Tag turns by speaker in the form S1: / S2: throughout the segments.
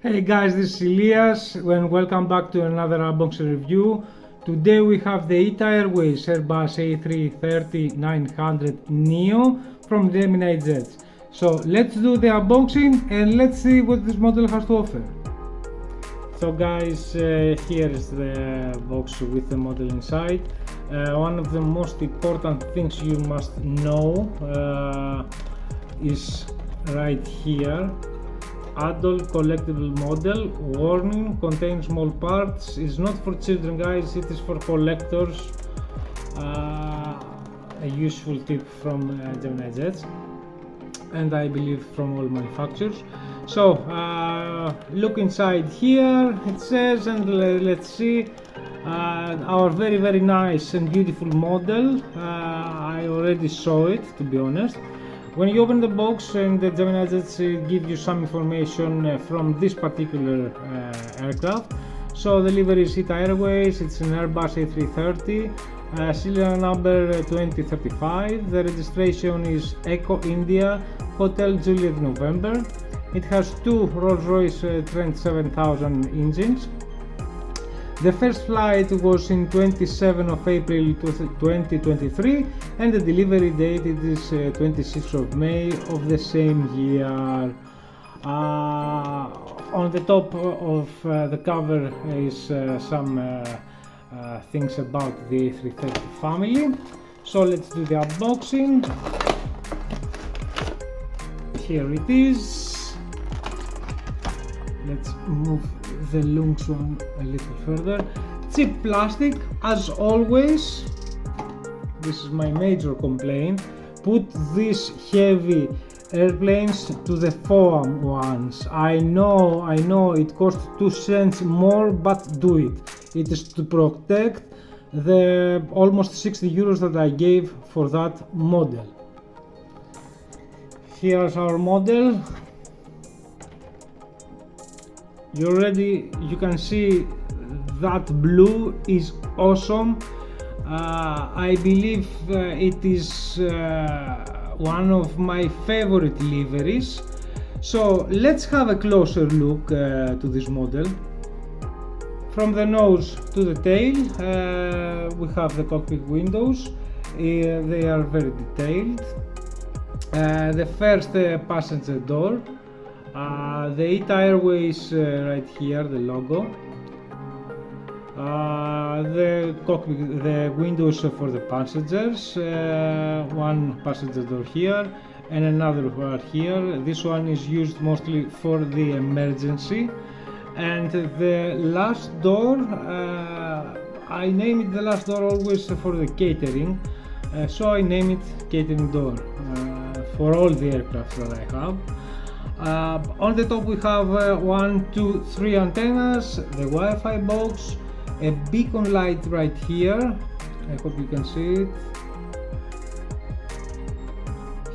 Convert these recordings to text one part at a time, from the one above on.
S1: Hey guys, this is Elias and welcome back to another unboxing review. Today we have the ITA Airways Airbus A330-900 Neo from Gemini jets. So let's do the unboxing and let's see what this model has to offer. So guys, here is the box with the model inside. One of the most important things you must know is right here. Adult collectible model, warning, contains small parts, is not for children guys, it is for collectors. A useful tip from Gemini jets, and I believe from all manufacturers. So look inside here, it says, and let's see our very nice and beautiful model. I already saw it, to be honest. When you open the box, and the Gemini jets give you some information from this particular aircraft. So the livery is ITA Airways, it's an Airbus A330, serial number 2035. The registration is Echo India, Hotel Juliet November. It has two Rolls-Royce Trent 7000 engines. The first flight was in 27 of April 2023 and the delivery date is 26th of May of the same year. On the top of the cover is some things about the A330 family. So let's do the unboxing. Here it is. Let's move the lungs one a little further. Cheap plastic as always. This is my major complaint. Put these heavy airplanes to the foam ones. I know it costs 2 cents more, but do it. It is to protect the almost 60 euros that I gave for that model. Here's our model. You can see that blue is awesome. I believe it is one of my favorite liveries. So let's have a closer look to this model. From the nose to the tail, we have the cockpit windows. They are very detailed. The first passenger door. The ITA Airways right here, the logo. The cockpit, the windows for the passengers. One passenger door here and another one here. This one is used mostly for the emergency. And the last door, I name it the last door always for the catering. So I name it catering door for all the aircraft that I have. On the top we have 1, 2, 3 antennas, the Wi-Fi box, a beacon light right here. I hope you can see it.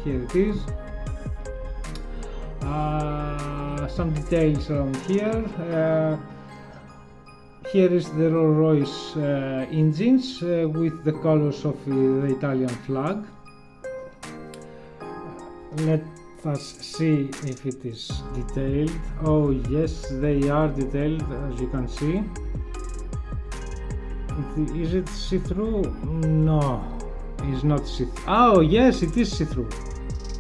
S1: Here it is. Some details around here. Here is the Rolls-Royce engines with the colors of the Italian flag. Let us see if it is detailed. Oh yes, they are detailed, as you can see. Is it see-through? No, it's not see-through. Oh yes, it is see-through.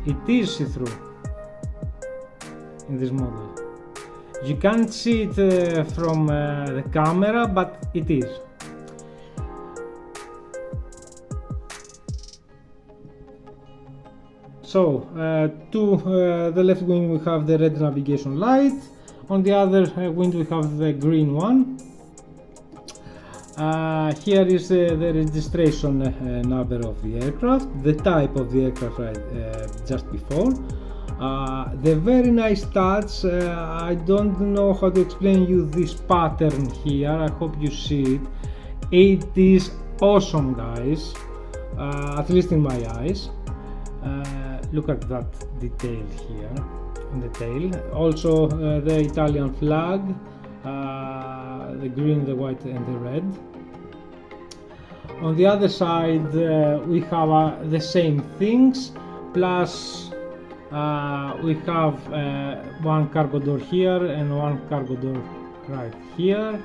S1: It is see-through in this model. You can't see it from the camera, but it is. So, to the left wing we have the red navigation light, on the other wing we have the green one. Here is the registration number of the aircraft, the type of the aircraft just before. The very nice touch, I don't know how to explain you this pattern here, I hope you see it. It is awesome guys, at least in my eyes. Look at that detail here on the tail. Also the Italian flag, the green, the white and the red. On the other side we have the same things plus we have one cargo door here and one cargo door right here,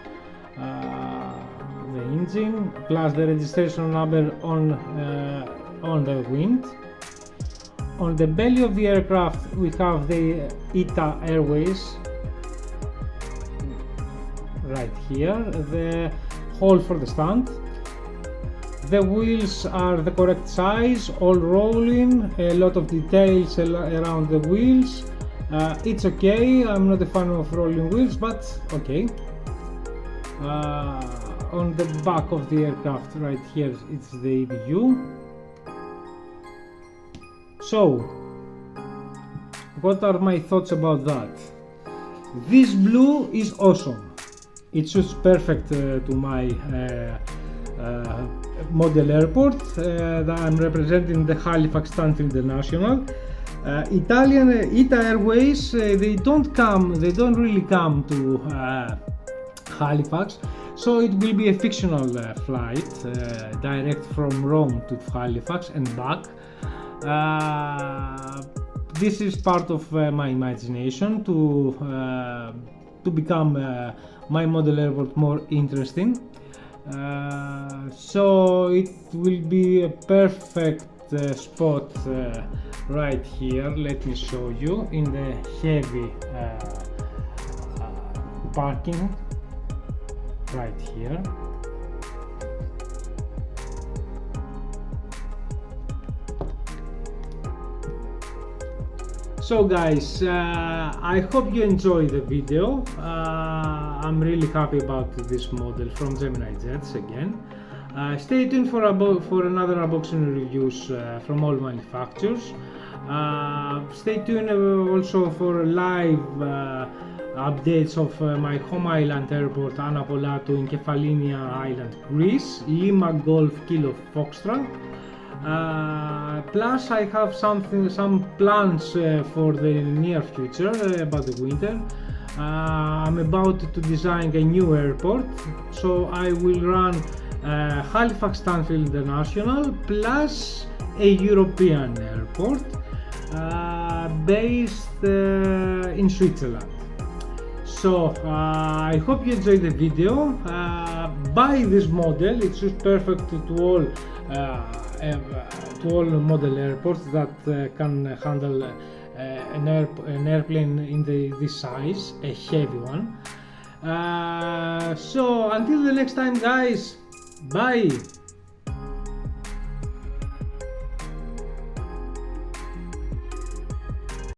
S1: the engine plus the registration number on the wind. On the belly of the aircraft we have the ITA Airways right here, the hole for the stand. The wheels are the correct size, all rolling, a lot of details around the wheels. It's okay, I'm not a fan of rolling wheels, but okay. On the back of the aircraft right here it's the EBU. So, what are my thoughts about that? This blue is awesome. It suits perfect to my model airport that I'm representing, the Halifax Stanfield International. Italian ITA Airways, they don't really come to Halifax, so it will be a fictional flight direct from Rome to Halifax and back. This is part of my imagination to become my model airport more interesting. So it will be a perfect spot right here. Let me show you in the heavy parking right here. So guys, I hope you enjoy the video. I'm really happy about this model from Gemini Jets again. Stay tuned for another unboxing reviews from all manufacturers. Stay tuned also for live updates of my home island airport Anapolatou in Kefalinia Island, Greece, Lima Golf Kilo Foxtrot. Plus I have some plans for the near future about the winter. I'm about to design a new airport, so I will run Halifax Stanfield International plus a European airport based in Switzerland. So I hope you enjoyed the video. Buy this model, it suits perfect to all model airports that can handle an airplane in this size, a heavy one. So until the next time guys, bye!